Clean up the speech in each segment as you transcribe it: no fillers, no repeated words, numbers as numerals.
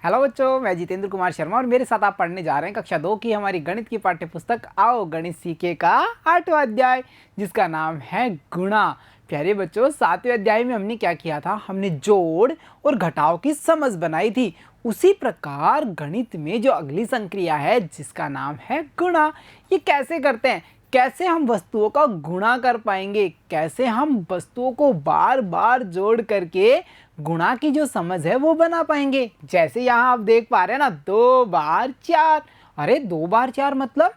Hello बच्चों, मैं जितेंद्र कुमार शर्मा और मेरे साथ आप पढ़ने जा रहे हैं कक्षा 2 की हमारी गणित की पाठ्य पुस्तक आओ गणित सीखे का 8वां अध्याय, जिसका नाम है गुणा। प्यारे बच्चों, 7वें अध्याय में हमने क्या किया था? हमने जोड़ और घटाव की समझ बनाई थी। उसी प्रकार गणित में जो अगली संक्रिया है जिसका नाम है गुणा, ये कैसे करते हैं? कैसे हम वस्तुओं का गुणा कर पाएंगे? कैसे हम वस्तुओं को बार बार जोड़ करके गुणा की जो समझ है वो बना पाएंगे? जैसे यहाँ आप देख पा रहे हैं ना, 2 बार 4। अरे 2 बार 4 मतलब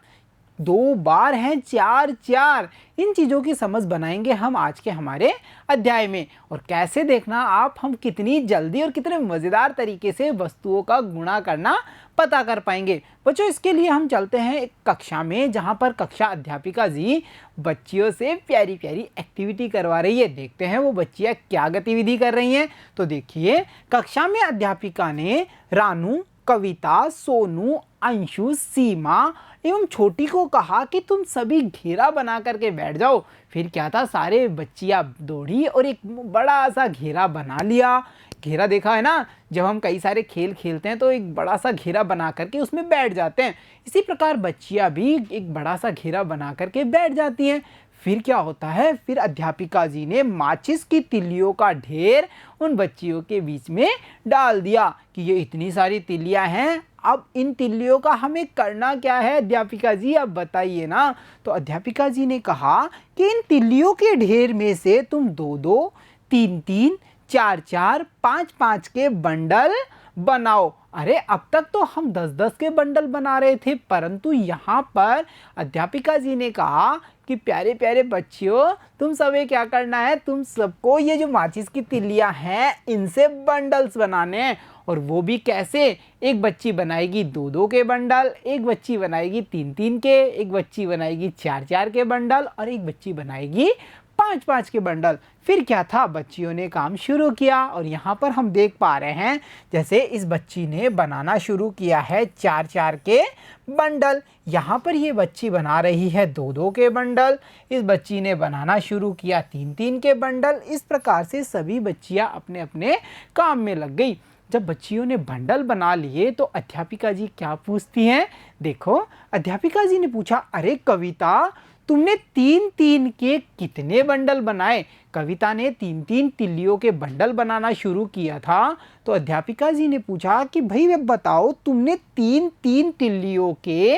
2 बार हैं 4 4। इन चीज़ों की समझ बनाएंगे हम आज के हमारे अध्याय में। और कैसे देखना आप, हम कितनी जल्दी और कितने मज़ेदार तरीके से वस्तुओं का गुणा करना पता कर पाएंगे। बच्चों, इसके लिए हम चलते हैं एक कक्षा में, जहाँ पर कक्षा अध्यापिका जी बच्चियों से प्यारी प्यारी एक्टिविटी करवा रही है। देखते हैं वो बच्चियाँ क्या गतिविधि कर रही हैं। तो देखिए, कक्षा में अध्यापिका ने रानू, कविता, सोनू, अंशु, सीमा एवं छोटी को कहा कि तुम सभी घेरा बना करके बैठ जाओ। फिर क्या था, सारे बच्चियां दौड़ी और एक बड़ा सा घेरा बना लिया। घेरा देखा है ना, जब हम कई सारे खेल खेलते हैं तो एक बड़ा सा घेरा बना करके उसमें बैठ जाते हैं। इसी प्रकार बच्चियां भी एक बड़ा सा घेरा बना करके बैठ जाती हैं। फिर क्या होता है, फिर अध्यापिका जी ने माचिस की तिल्लियों का ढेर उन बच्चियों के बीच में डाल दिया कि ये इतनी सारी तिल्लियां हैं, अब इन तिल्लियों का हमें करना क्या है अध्यापिका जी, अब बताइए ना। तो अध्यापिका जी ने कहा कि इन तिल्लियों के ढेर में से तुम 2 2, 3 3, 4 4, 5 5 के बंडल बनाओ। अरे अब तक तो हम 10 10 के बंडल बना रहे थे, परंतु यहाँ पर अध्यापिका जी ने कहा कि प्यारे प्यारे बच्चियों, तुम सबे क्या करना है, तुम सबको ये जो माचिस की तिल्लियां हैं इनसे बंडल्स बनाने हैं। और वो भी कैसे? एक बच्ची बनाएगी 2 2 के बंडल, एक बच्ची बनाएगी 3 3 के, एक बच्ची बनाएगी 4 4 के बंडल और एक बच्ची बनाएगी 5 5 के बंडल। फिर क्या था, बच्चियों ने काम शुरू किया और यहाँ पर हम देख पा रहे हैं, जैसे इस बच्ची ने बनाना शुरू किया है 4 4 के बंडल। यहाँ पर ये बच्ची बना रही है 2 2 के बंडल, इस बच्ची ने बनाना शुरू किया 3 3 के बंडल। इस प्रकार से सभी बच्चियाँ अपने अपने काम में लग गई। जब बच्चियों ने बंडल बना लिए तो अध्यापिका जी क्या पूछती हैं? देखो, अध्यापिका जी ने पूछा, अरे कविता, तुमने 3 3 के कितने बंडल बनाए? कविता ने 3 3 तिल्लियों के बंडल बनाना शुरू किया था। तो अध्यापिका जी ने पूछा कि भाई बताओ, तुमने 3 3 तिल्लियों के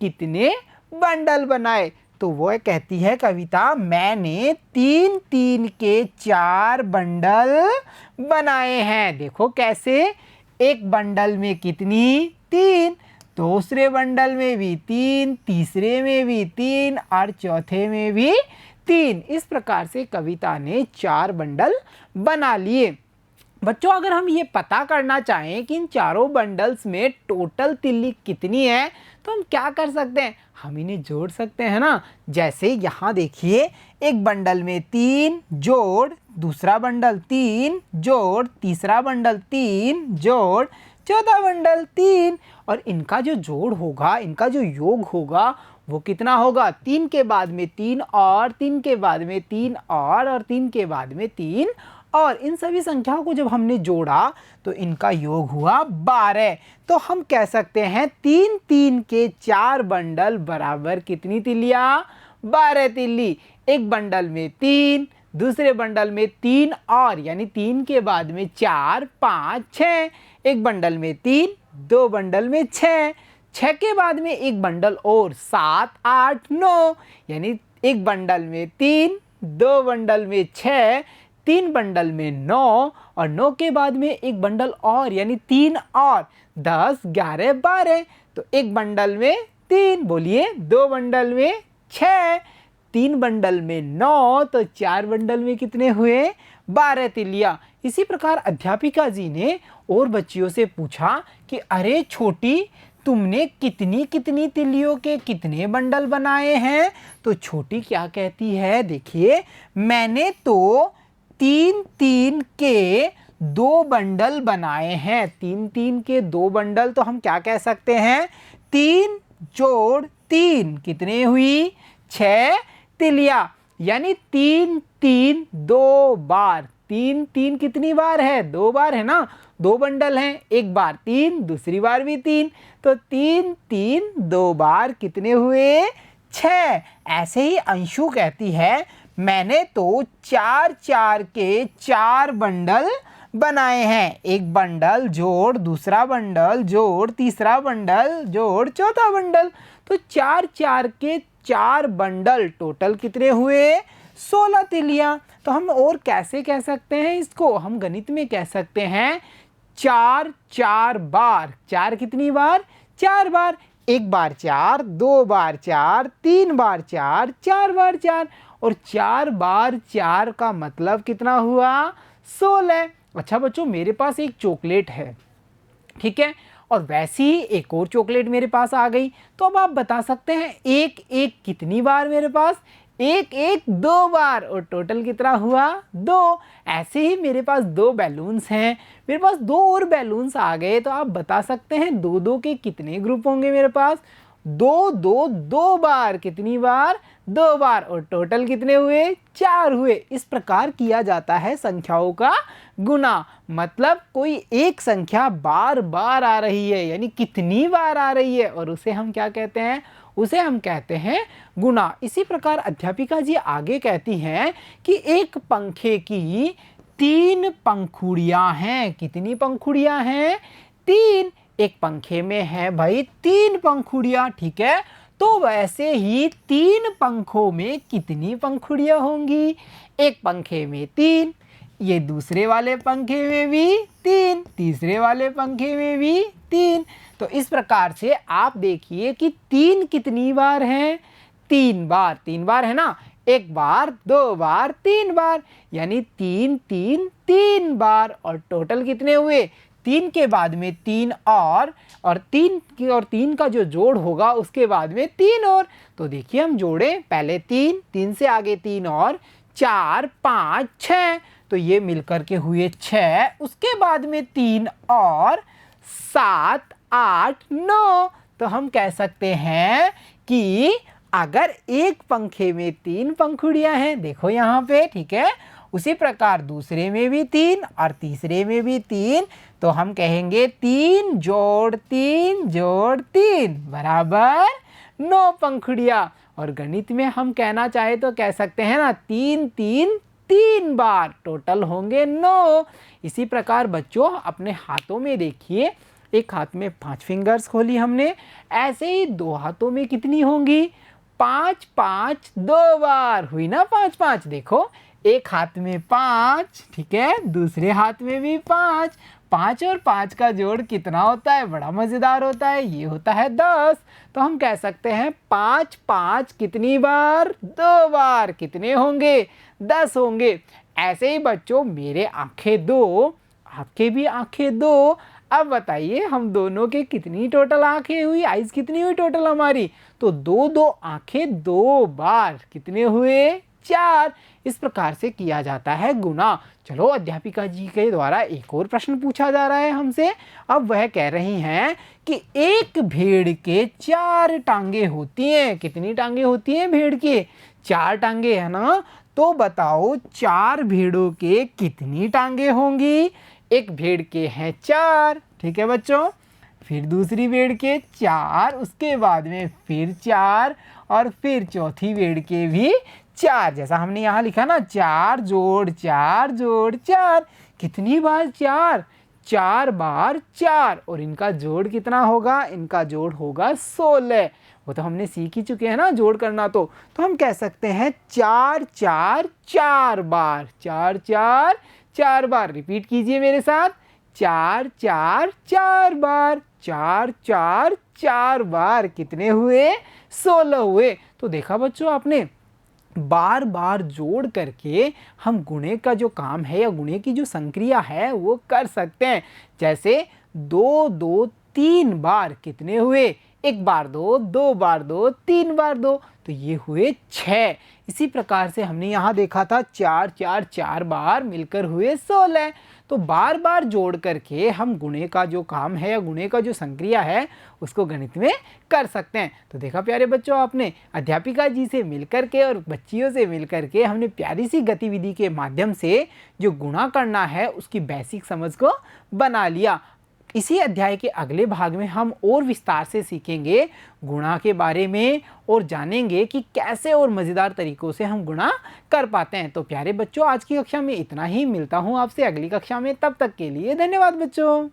कितने बंडल बनाए? तो वो कहती है कविता, मैंने 3 3 के 4 बंडल बनाए हैं। देखो कैसे, एक बंडल में कितनी? 3, दूसरे बंडल में भी 3, तीसरे में भी 3 और चौथे में भी 3। इस प्रकार से कविता ने 4 बंडल बना लिए। बच्चों, अगर हम ये पता करना चाहें कि इन चारों बंडल्स में टोटल तिल्ली कितनी है, तो हम क्या कर सकते हैं? हम इन्हें जोड़ सकते हैं ना। जैसे यहाँ देखिए, एक बंडल में 3 जोड़, दूसरा बंडल 3 जोड़, तीसरा बंडल 3 जोड़, चौथा बंडल 3। और इनका जो जोड़ होगा, इनका जो योग होगा वो कितना होगा? 3 के बाद में 3 और 3 के बाद में 3 और 3 के बाद में 3 और। इन सभी संख्याओं को जब हमने जोड़ा तो इनका योग हुआ 12। तो हम कह सकते हैं 3 3 के 4 बंडल बराबर कितनी तिल्लियाँ? 12 तिल्ली। एक बंडल में 3, दूसरे बंडल में 3 और, यानी 3 के बाद में 4 5 6, एक बंडल में 3, 2 बंडल में 6, 6 के बाद में एक बंडल और 7 8 9, यानी एक बंडल में 3, 2 बंडल में 6, 3 बंडल में 9 और 9 के बाद में एक बंडल और, यानी 3 और 10 11 12। तो एक बंडल में 3, बोलिए, 2 बंडल में 6, 3 बंडल में 9, तो 4 बंडल में कितने हुए? 12 तिल्लियाँ। इसी प्रकार अध्यापिका जी ने और बच्चियों से पूछा कि अरे छोटी, तुमने कितनी कितनी तिल्लियों के कितने बंडल बनाए हैं? तो छोटी क्या कहती है? देखिए, मैंने तो 3 3 के 2 बंडल बनाए हैं। 3 3 के 2 बंडल, तो हम क्या कह सकते हैं? 3 जोड़ 3 कितने हुई? 6 तिल्लियाँ। यानी 3 3 2 बार तीन तीन कितनी बार है? 2 बार है ना, 2 बंडल हैं, एक बार 3, दूसरी बार भी 3, तो 3 3 2 बार कितने हुए? 6। ऐसे ही अंशु कहती है मैंने तो 4 4 के 4 बंडल बनाए हैं। एक बंडल जोड़ दूसरा बंडल जोड़ तीसरा बंडल जोड़ चौथा बंडल, तो 4 4 के 4 बंडल, टोटल कितने हुए? 16 तिलियां। तो हम और कैसे कह सकते हैं इसको? हम गणित में कह सकते हैं 4 4 बार। 4 कितनी बार? 4 बार। एक बार 4, 2 बार 4, 3 बार 4, 4 बार 4, और 4 बार 4 का मतलब कितना हुआ? 16। अच्छा बच्चों, मेरे पास एक चॉकलेट है, ठीक है, और वैसी ही एक और चॉकलेट मेरे पास आ गई, तो अब आप बता सकते हैं एक एक कितनी बार मेरे पास? एक एक 2 बार, और टोटल कितना हुआ? 2। ऐसे ही मेरे पास 2 बैलून्स हैं, मेरे पास 2 और बैलून्स आ गए, तो आप बता सकते हैं 2 2 के कितने ग्रुप होंगे मेरे पास? 2 2 2 बार, कितनी बार? 2 बार, और टोटल कितने हुए? 4 हुए। इस प्रकार किया जाता है संख्याओं का गुना। मतलब कोई एक संख्या बार बार आ रही है, यानी कितनी बार आ रही है, और उसे हम क्या कहते हैं? उसे हम कहते हैं गुना। इसी प्रकार अध्यापिका जी आगे कहती हैं कि एक पंखे की 3 पंखुड़ियां हैं। कितनी पंखुड़ियां हैं? 3। एक पंखे में है भाई 3 पंखुड़ियां, ठीक है, तो वैसे ही 3 पंखों में कितनी पंखुड़ियां होंगी? एक पंखे में 3, ये दूसरे वाले पंखे में भी 3, तीसरे वाले पंखे में भी 3। तो इस प्रकार से आप देखिए कि 3 कितनी बार हैं? 3 बार। 3 बार है ना, एक बार 2 बार 3 बार, यानी 3 3 3 बार, और टोटल कितने हुए? 3 के बाद में 3 और 3 का जो जोड़ होगा उसके बाद में 3 और। तो देखिए हम जोड़ें, पहले 3, 3 से आगे 3 और 4 5 6, तो ये मिलकर के हुए 6, उसके बाद में 3 और 7 8 9। तो हम कह सकते हैं कि अगर एक पंखे में 3 पंखुड़ियां हैं, देखो यहाँ पे, ठीक है, उसी प्रकार दूसरे में भी 3 और तीसरे में भी 3, तो हम कहेंगे 3 जोड़ 3 जोड़ 3 बराबर 9 पंखुड़ियां। और गणित में हम कहना चाहे तो कह सकते हैं ना 3 3 3 बार, टोटल होंगे 9। इसी प्रकार बच्चों अपने हाथों में देखिए, एक हाथ में 5 फिंगर्स खोली हमने, ऐसे ही 2 हाथों में कितनी होंगी? 5 5 2 बार हुई ना, 5 5। देखो एक हाथ में 5, ठीक है, दूसरे हाथ में भी 5, 5 और 5 का जोड़ कितना होता है? बड़ा मज़ेदार होता है, ये होता है 10। तो हम कह सकते हैं 5 5 कितनी बार? 2 बार, कितने होंगे? 10 होंगे। ऐसे ही बच्चों मेरे आंखें 2, आपके भी आंखें 2। अब बताइए हम दोनों के कितनी टोटल आंखें हुई? आइज़ कितनी हुई टोटल हमारी? तो 2 2 आंखें 2 बार, कितने हुए? 4। इस प्रकार से किया जाता है गुना। चलो अध्यापिका जी के द्वारा एक और प्रश्न पूछा जा रहा है हमसे। अब वह कह रही हैं कि एक भेड़ के 4 टांगे होती हैं। कितनी टांगे होती हैं भेड़ के? 4 टांगे, है ना। तो बताओ 4 भेड़ों के कितनी टांगे होंगी? एक भेड़ के हैं 4, ठीक है बच्चों, फिर दूसरी भेड़ के 4, उसके बाद में फिर 4, और फिर चौथी भेड़ के भी 4। जैसा हमने यहाँ लिखा ना, 4 जोड़ 4 जोड़ 4, कितनी बार 4? 4 बार 4, और इनका जोड़ कितना होगा? इनका जोड़ होगा 16। वो तो हमने सीख ही चुके हैं ना जोड़ करना। तो हम कह सकते हैं 4 4 4 बार, 4 4 4 बार। रिपीट कीजिए मेरे साथ, 4 4 4 बार, 4 4 4 बार, कितने हुए? 16 हुए। तो देखा बच्चों आपने, बार बार जोड़ करके हम गुणे का जो काम है या गुणे की जो संक्रिया है वो कर सकते हैं। जैसे 2 2 3 बार, कितने हुए? 1 बार 2, 2 बार 2, 3 बार 2। तो तो ये हुए 6। इसी प्रकार से हमने यहाँ देखा था 4 4 4 बार मिलकर हुए 16। तो बार बार जोड़ करके हम गुणे का जो काम है या गुणे का जो संक्रिया है उसको गणित में कर सकते हैं। तो देखा प्यारे बच्चों, आपने अध्यापिका जी से मिलकर के और बच्चियों से मिलकर के हमने प्यारी सी गतिविधि के माध्यम से जो गुणा करना है उसकी बेसिक समझ को बना लिया। इसी अध्याय के अगले भाग में हम और विस्तार से सीखेंगे गुणा के बारे में और जानेंगे कि कैसे और मज़ेदार तरीकों से हम गुणा कर पाते हैं। तो प्यारे बच्चों, आज की कक्षा में इतना ही। मिलता हूँ आपसे अगली कक्षा में। तब तक के लिए धन्यवाद बच्चों।